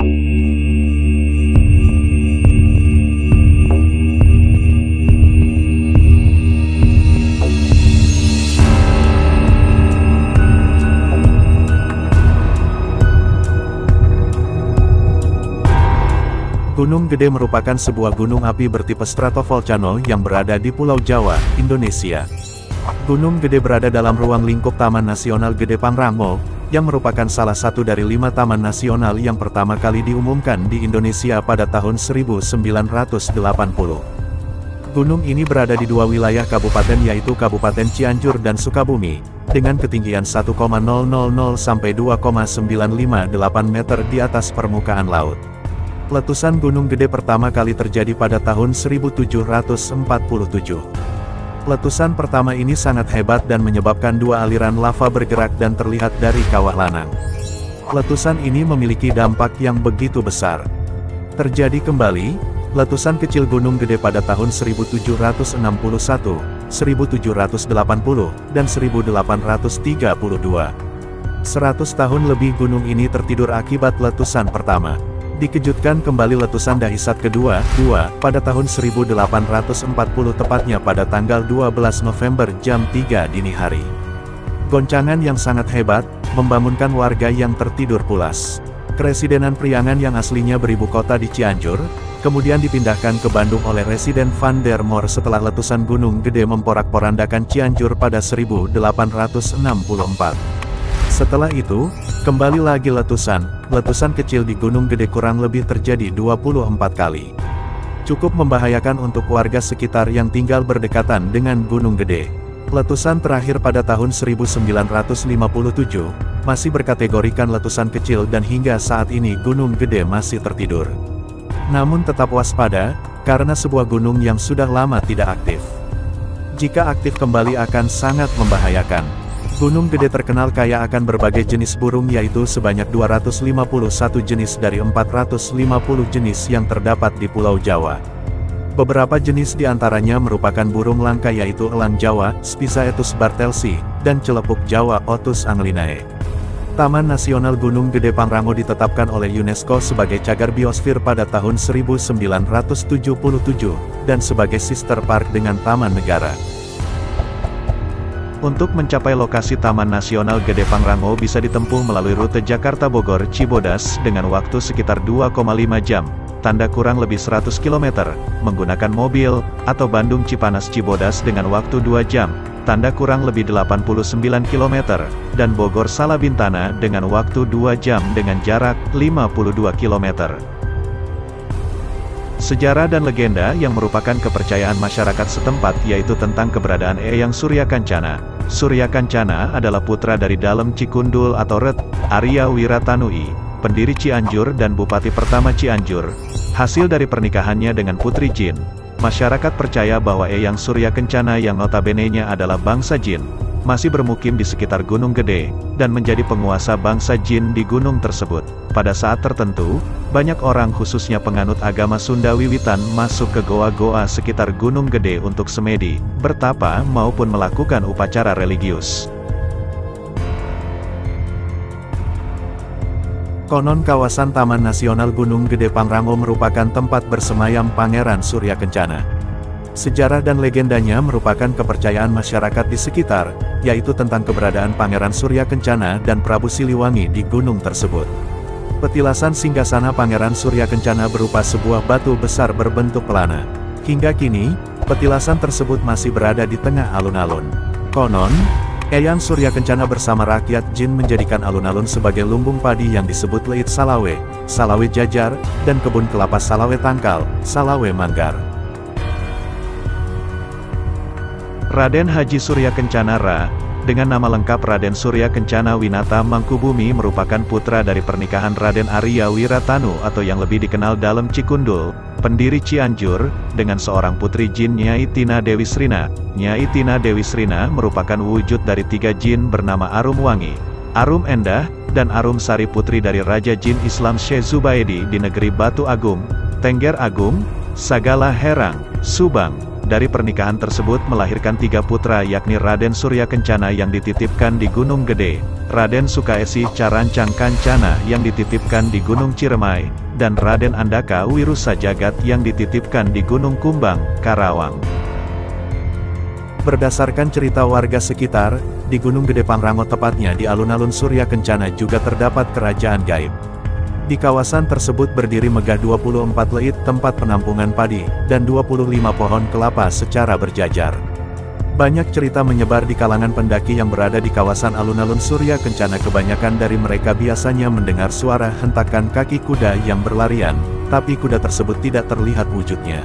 Gunung Gede merupakan sebuah gunung api bertipe stratovolcano yang berada di Pulau Jawa, Indonesia. Gunung Gede berada dalam ruang lingkup Taman Nasional Gede Pangrango, yang merupakan salah satu dari 5 taman nasional yang pertama kali diumumkan di Indonesia pada tahun 1980. Gunung ini berada di 2 wilayah kabupaten yaitu Kabupaten Cianjur dan Sukabumi, dengan ketinggian 1,000 sampai 2,958 meter di atas permukaan laut. Letusan Gunung Gede pertama kali terjadi pada tahun 1747. Letusan pertama ini sangat hebat dan menyebabkan 2 aliran lava bergerak dan terlihat dari Kawah Lanang. Letusan ini memiliki dampak yang begitu besar. Terjadi kembali, letusan kecil Gunung Gede pada tahun 1761, 1780, dan 1832. 100 tahun lebih gunung ini tertidur akibat letusan pertama. Dikejutkan kembali letusan dahsyat kedua, pada tahun 1840 tepatnya pada tanggal 12 November jam 3 dini hari. Goncangan yang sangat hebat, membangunkan warga yang tertidur pulas. Keresidenan Priangan yang aslinya beribu kota di Cianjur, kemudian dipindahkan ke Bandung oleh Residen Van der Moor setelah letusan Gunung Gede memporak-porandakan Cianjur pada 1864. Setelah itu, kembali lagi letusan kecil di Gunung Gede kurang lebih terjadi 24 kali. Cukup membahayakan untuk warga sekitar yang tinggal berdekatan dengan Gunung Gede. Letusan terakhir pada tahun 1957, masih berkategorikan letusan kecil dan hingga saat ini Gunung Gede masih tertidur. Namun tetap waspada, karena sebuah gunung yang sudah lama tidak aktif. Jika aktif kembali akan sangat membahayakan. Gunung Gede terkenal kaya akan berbagai jenis burung yaitu sebanyak 251 jenis dari 450 jenis yang terdapat di Pulau Jawa. Beberapa jenis diantaranya merupakan burung langka yaitu elang Jawa, Spizaetus bartelsi, dan celepuk Jawa, Otus anglinae. Taman Nasional Gunung Gede Pangrango ditetapkan oleh UNESCO sebagai cagar biosfer pada tahun 1977, dan sebagai sister park dengan Taman Negara. Untuk mencapai lokasi Taman Nasional Gede Pangrango bisa ditempuh melalui rute Jakarta-Bogor-Cibodas dengan waktu sekitar 2,5 jam, tanda kurang lebih 100 km, menggunakan mobil, atau Bandung-Cipanas-Cibodas dengan waktu 2 jam, tanda kurang lebih 89 km, dan Bogor-Salabintana dengan waktu 2 jam dengan jarak 52 km. Sejarah dan legenda yang merupakan kepercayaan masyarakat setempat yaitu tentang keberadaan Eyang Surya Kancana. Surya Kancana adalah putra dari Dalem Cikundul atau Ret, Arya Wiratanui, pendiri Cianjur dan Bupati pertama Cianjur. Hasil dari pernikahannya dengan Putri Jin, masyarakat percaya bahwa Eyang Surya Kencana yang notabene-nya adalah bangsa Jin, masih bermukim di sekitar Gunung Gede, dan menjadi penguasa bangsa Jin di gunung tersebut. Pada saat tertentu, banyak orang khususnya penganut agama Sunda Wiwitan masuk ke goa-goa sekitar Gunung Gede untuk semedi, bertapa maupun melakukan upacara religius. Konon kawasan Taman Nasional Gunung Gede Pangrango merupakan tempat bersemayam Pangeran Surya Kencana. Sejarah dan legendanya merupakan kepercayaan masyarakat di sekitar, yaitu tentang keberadaan Pangeran Surya Kencana dan Prabu Siliwangi di gunung tersebut. Petilasan singgasana Pangeran Surya Kencana berupa sebuah batu besar berbentuk pelana. Hingga kini, petilasan tersebut masih berada di tengah alun-alun. Konon, Eyang Surya Kencana bersama rakyat Jin menjadikan alun-alun sebagai lumbung padi yang disebut Leit Salawe, Salawe Jajar, dan kebun kelapa Salawe Tangkal, Salawe Manggar. Raden Haji Surya Kencana Ra, dengan nama lengkap Raden Surya Kencana Winata Mangkubumi merupakan putra dari pernikahan Raden Arya Wiratanu atau yang lebih dikenal Dalem Cikundul, pendiri Cianjur, dengan seorang putri Jin Nyai Tina Dewi Srina. Nyai Tina Dewi Srina merupakan wujud dari 3 Jin bernama Arum Wangi, Arum Endah, dan Arum Sari putri dari Raja Jin Islam Syekh Zubaidi di negeri Batu Agung, Tengger Agung, Sagala Herang, Subang, Dari pernikahan tersebut melahirkan 3 putra yakni Raden Surya Kencana yang dititipkan di Gunung Gede, Raden Sukaesi Carancang Kancana yang dititipkan di Gunung Ciremai, dan Raden Andaka Wirusa Jagat yang dititipkan di Gunung Kumbang, Karawang. Berdasarkan cerita warga sekitar, di Gunung Gede Pangrango tepatnya di alun-alun Surya Kencana juga terdapat kerajaan gaib. Di kawasan tersebut berdiri megah 24 leit tempat penampungan padi, dan 25 pohon kelapa secara berjajar. Banyak cerita menyebar di kalangan pendaki yang berada di kawasan alun-alun Surya Kencana. Kebanyakan dari mereka biasanya mendengar suara hentakan kaki kuda yang berlarian, tapi kuda tersebut tidak terlihat wujudnya.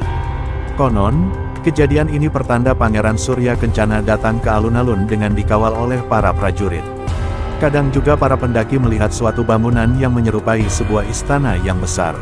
Konon, kejadian ini pertanda Pangeran Surya Kencana datang ke alun-alun dengan dikawal oleh para prajurit. Kadang juga para pendaki melihat suatu bangunan yang menyerupai sebuah istana yang besar.